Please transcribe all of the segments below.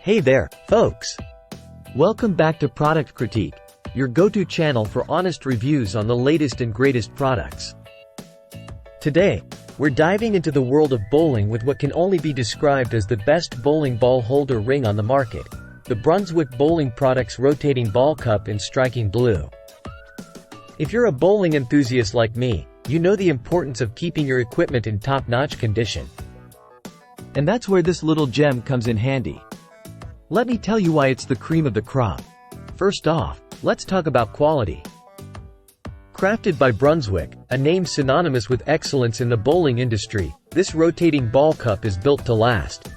Hey there, folks! Welcome back to Product Critique, your go-to channel for honest reviews on the latest and greatest products. Today, we're diving into the world of bowling with what can only be described as the best bowling ball holder ring on the market, the Brunswick Bowling Products Rotating Ball Cup in striking blue. If you're a bowling enthusiast like me, you know the importance of keeping your equipment in top-notch condition. And that's where this little gem comes in handy. Let me tell you why it's the cream of the crop. First off, let's talk about quality. Crafted by Brunswick, a name synonymous with excellence in the bowling industry, this rotating ball cup is built to last.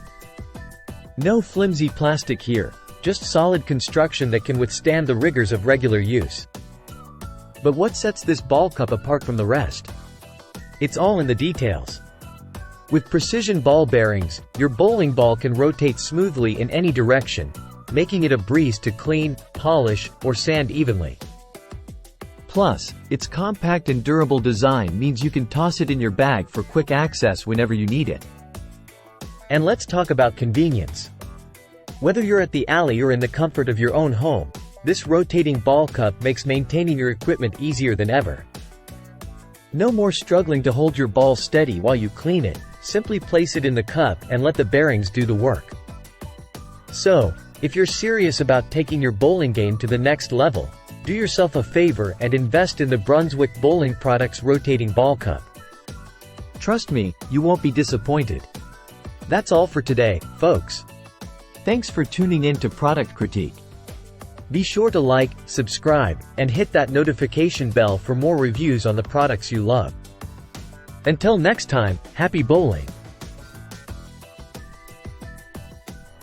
No flimsy plastic here, just solid construction that can withstand the rigors of regular use. But what sets this ball cup apart from the rest? It's all in the details. With precision ball bearings, your bowling ball can rotate smoothly in any direction, making it a breeze to clean, polish, or sand evenly. Plus, its compact and durable design means you can toss it in your bag for quick access whenever you need it. And let's talk about convenience. Whether you're at the alley or in the comfort of your own home, this rotating ball cup makes maintaining your equipment easier than ever. No more struggling to hold your ball steady while you clean it. Simply place it in the cup and let the bearings do the work. So, if you're serious about taking your bowling game to the next level, do yourself a favor and invest in the Brunswick Bowling Products Rotating Ball Cup. Trust me, you won't be disappointed. That's all for today, folks. Thanks for tuning in to Product Critique. Be sure to like, subscribe, and hit that notification bell for more reviews on the products you love. Until next time, happy bowling!